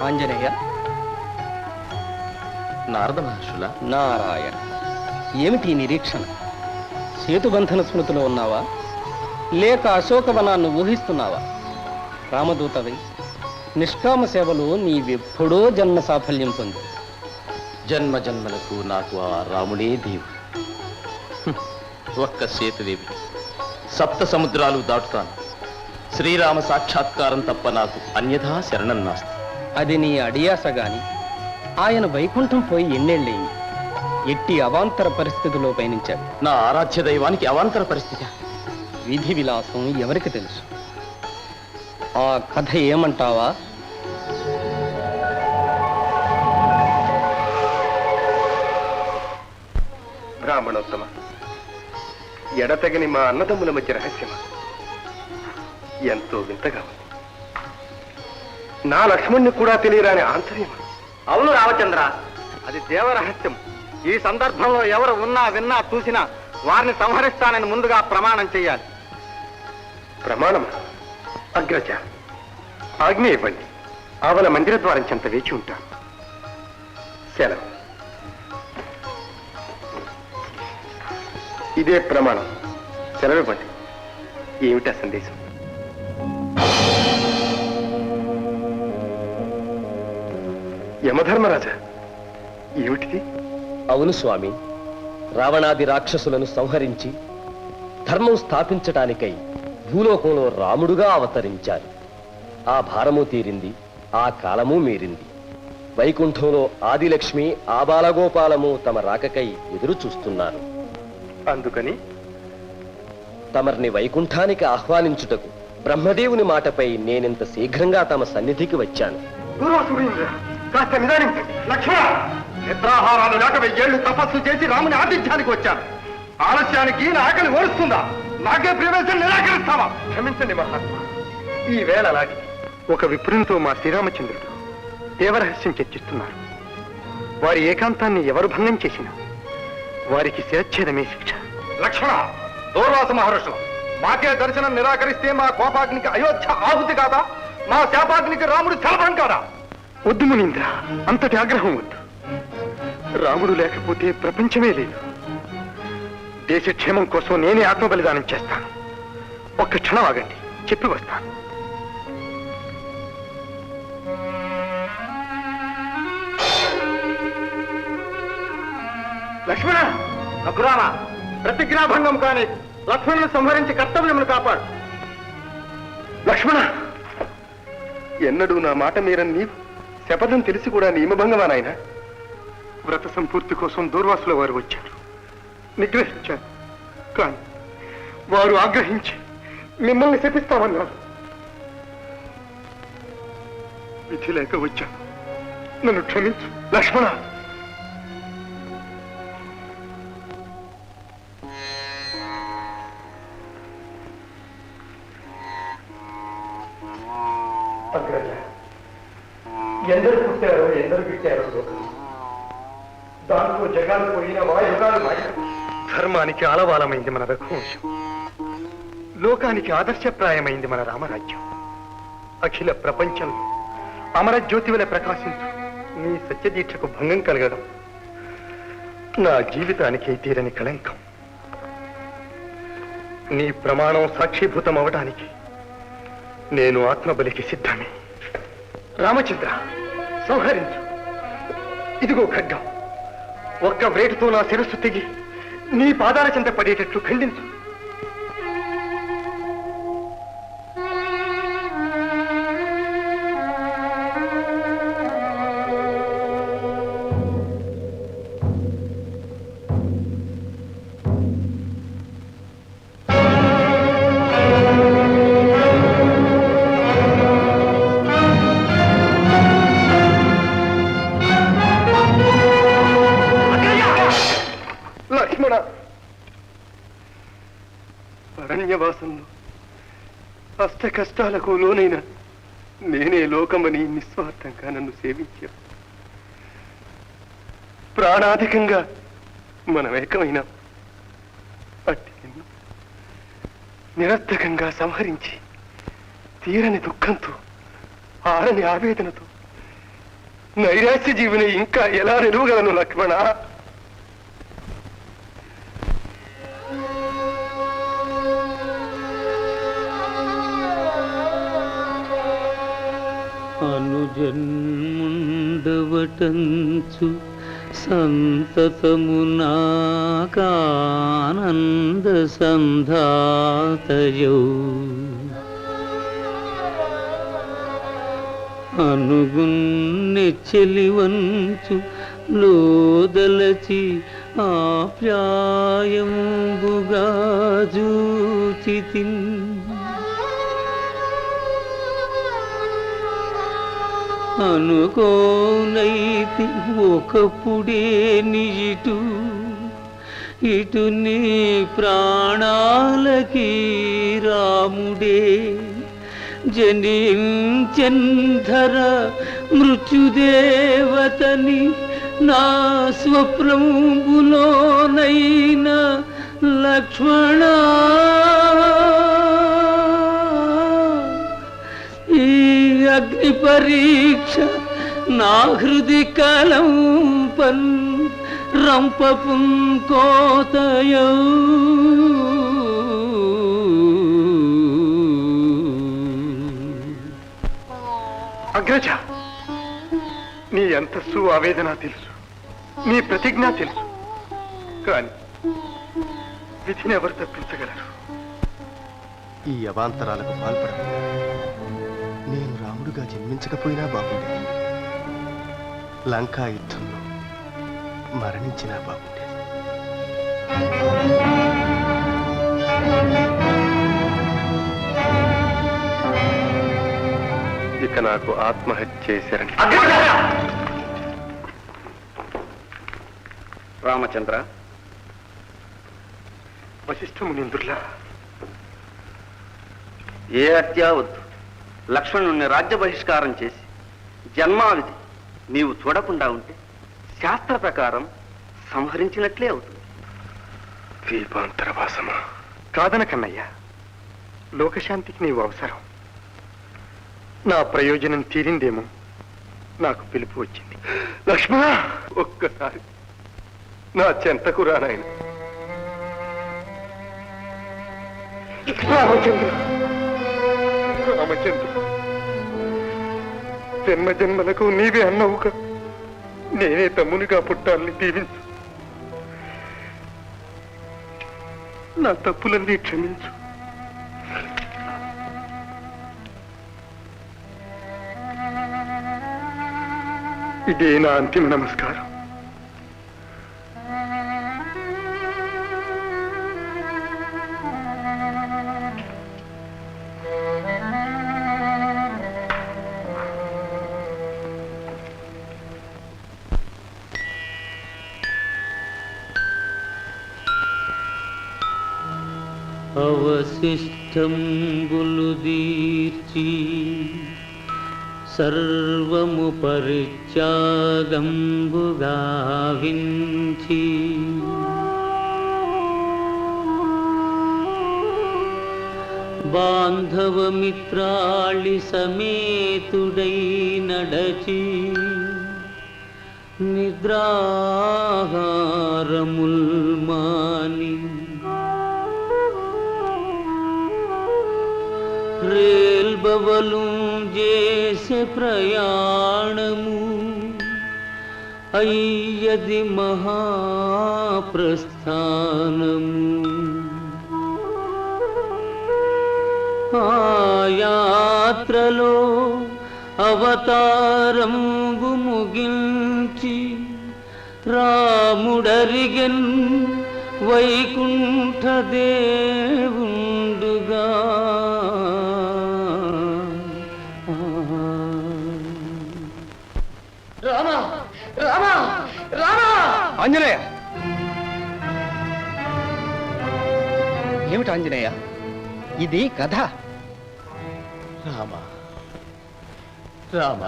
ఆంజనేయ. నారద మహర్షుల. నారాయణ. ఏమిటి నిరీక్షణ? సేతుబంధన స్మృతిలో ఉన్నావా, లేక అశోకవనాన్ని ఊహిస్తున్నావా? రామదూతవై నిష్కామ సేవలో నీవెప్పుడో జన్మ సాఫల్యం పొంది. జన్మ జన్మలకు నాకు ఆ రాముడే దేవుడు. ఒక్క సేతువేవి సప్త సముద్రాలు దాటుతాను. శ్రీరామ సాక్షాత్కారం తప్ప నాకు అన్యథా శరణం నాస్తి. అది నీ అడియాస గాని ఆయన వైకుంఠం పోయి ఎన్నేళ్ళయింది. ఎట్టి అవాంతర పరిస్థితిలో పయనించాడు. నా ఆరాధ్య దైవానికి అవాంతర పరిస్థితి. విధి విలాసం ఎవరికి తెలుసు? ఆ కథ ఏమంటావా? బ్రాహ్మణోత్తమ, ఎడతెగని మా అన్నదమ్ముల మధ్య రహస్యమా? ఎంతో వింతగా ఉంది. నా లక్ష్మణ్ణి కూడా తెలియరాని ఆంతర్యమా? అవును రామచంద్ర, అది దేవరహస్యం. ఈ సందర్భంలో ఎవరు ఉన్నా విన్నా చూసినా వారిని సంహరిస్తానని ముందుగా ప్రమాణం చెయ్యాలి. ప్రమాణమా? అగ్రజ, ఆజ్ఞ ఇవ్వండి. ఆవల మందిర ద్వారం చెంత వేచి ఉంటాను. సెలవు. ఇదే ప్రమాణం. సెలవివ్వండి. ఏమిటా సందేశం? యమధర్మరాజా, ఏమిటిది? అవును స్వామి, రావణాది రాక్షసులను సంహరించి ధర్మం స్థాపించటానికై భూలోకంలో రాముడుగా అవతరించారు. ఆ భారము తీరింది, ఆ కాలము మీరింది. వైకుంఠంలో ఆదిలక్ష్మి ఆబాలగోపాలము తమ రాకకై ఎదురు చూస్తున్నారు. అందుకని తమర్ని వైకుంఠానికి ఆహ్వానించుటకు బ్రహ్మదేవుని మాటపై నేనింత శీఘ్రంగా తమ సన్నిధికి వచ్చాను. కాస్త నిదానించండి. లక్ష్మణ, నిద్రాహారాలు లేక 1000 ఏళ్లు తపస్సు చేసి రాముని ఆతిథ్యానికి వచ్చాను. ఆలస్యానికి నా ఆకలి ఓడుస్తుందా? నాకే ప్రవేశం నిరాకరిస్తావా? క్షమించండి మహాత్మా. ఈ వేళ అలాగే ఒక విప్రునితో మా శ్రీరామచంద్రుడు దేవరహస్యం చర్చిస్తున్నారు. వారి ఏకాంతాన్ని ఎవరు భంగం చేసినా వారికి శిరచ్ఛేదమే శిక్ష. లక్ష్మణ, దూర్వాస మహర్షులు, మాకే దర్శనం నిరాకరిస్తే మా కోపాగ్నికి అయోధ్య ఆహుతి కాదా? మా శాపాగ్నికి రాముడు శలభం కాదా? వద్దు మునీంద్ర, అంతటి ఆగ్రహం వద్దు. రాముడు లేకపోతే ప్రపంచమే లేదు. దేశక్షేమం కోసం నేనే ఆత్మ బలిదానం చేస్తాను. ఒక్క క్షణం ఆగండి, చెప్పి వస్తాను. లక్ష్మణ, రఘురామ, ప్రతిజ్ఞాభంగం కాని లక్ష్మణుని సంహరించి కర్తవ్యమును కాపాడు. లక్ష్మణ, ఎన్నడూ నా మాట మీరని నీవు శపథం తెలిసి కూడా నియమభంగమా నాయన? వ్రత సంపూర్తి కోసం దూర్వాసుల వారు వచ్చారు. నిగ్రహించాను, కానీ వారు ఆగ్రహించి మిమ్మల్ని శపిస్తామన్నారు. విధి లేక వచ్చాను, నన్ను క్షమించు. లక్ష్మణ, ఎందరు పుట్టారో ఎందరు గిట్టారో లోకం. దాంట్లో జగాలు పోయిన వాయుగాలు మాయ. ధర్మానికి ఆలవాలమైంది మన రఘువంశం. లోకానికి ఆదర్శప్రాయమైంది మన రామరాజ్యం. అఖిల ప్రపంచంలో అమరజ్యోతి వలె ప్రకాశించు నీ సత్యదీక్షకు భంగం కలగడం నా జీవితానికి తీరని కళంకం. నీ ప్రమాణం సాక్షిభూతం అవడానికి నేను ఆత్మబలికి సిద్ధమే. రామచంద్ర, సంహరించు. ఇదిగో ఖడ్గం. ఒక్క వేటుతో నా శిరస్సు తెగి నీ పాదాల చెంత పడేటట్లు ఖండించు. అరణ్యవాసంలో అష్ట కష్టాలకు లోనైన నేనే లోకమని నిస్వార్థంగా నన్ను సేవించావు. ప్రాణాధికంగా మనమేకమైన అట్టి నిన్ను నిరర్థకంగా సంహరించి తీరని దుఃఖంతో ఆరని ఆవేదనతో నైరాశ్య జీవిని ఇంకా ఎలా నిలువగలను లక్ష్మణ? అనుజన్ముండవటంచు సంతతమునాకానంద సంధాతయౌ అనుగున్నెచ్చలివంచు లోదలచి ఆప్యాయంబుగా జూచితిన్ అనుకోనైతి ఒకప్పుడే నిజటు ఇటు నీ ప్రాణాలకి రాముడే జనించంధర మృత్యుదేవతని నా స్వప్నంబులోనైన లక్ష్మణ ఈ అగ్ని పరీక్ష నా హృది కలంపన్ రంపపుం కోతయౌ అగ్రజ, నీ అంతస్సు ఆవేదన తెలుసు, నీ ప్రతిజ్ఞ తెలుసు. కానీ విధిని ఎవరు తప్పించగలరు? ఈ అవాంతరాలకు పాల్పడకుండా నేను రాముడుగా జన్మించకపోయినా బాగుండేది. లంకా యుద్ధంలో మరణించినా బాగుండేది. ఇక నాకు ఆత్మహత్య చేశారని. రామచంద్ర, వశిష్ఠ మునీంద్రులా, ఏ హత్య వద్దు. లక్ష్మణుణ్ణి రాజ్య బహిష్కారం చేసి జన్మావిధి నీవు చూడకుండా ఉంటే శాస్త్ర ప్రకారం సంహరించినట్లే అవుతుంది. దీపాంతరవాసమా? కాదన కన్నయ్య, లోకశాంతికి నీవు అవసరం. నా ప్రయోజనం తీరిందేమో నాకు పిలుపు వచ్చింది. లక్ష్మణ, ఒక్కసారి నా చెంతకు రానాయన. రామచంద్ర, రామచంద్ర, జన్మ జన్మలకు నీవే అన్నవుగా నేనే తమ్మునిగా పుట్టాలని దీవించు. నా తప్పులన్నీ క్షమించు. ఇదే నా అంతిమ నమస్కారం. అవశిష్టంబులు దీర్చి సర్వము పరిత్యాగంబుగా వించి బాంధవమిత్రాళి సమేతుడై నడచి నిద్రాహారముల్ మాని రేల్బవలు చేసే ప్రయాణము అయ్యది మహాప్రస్థానము. ఆ యాత్రలో అవతారంబు ముగించి రాముడరిగన్ వైకుంఠ దేవుండుగా. రామా, రామా, రామా! ఆంజనేయ! ఏమిటి ఆంజనేయ, ఇది కథ? రామ రామ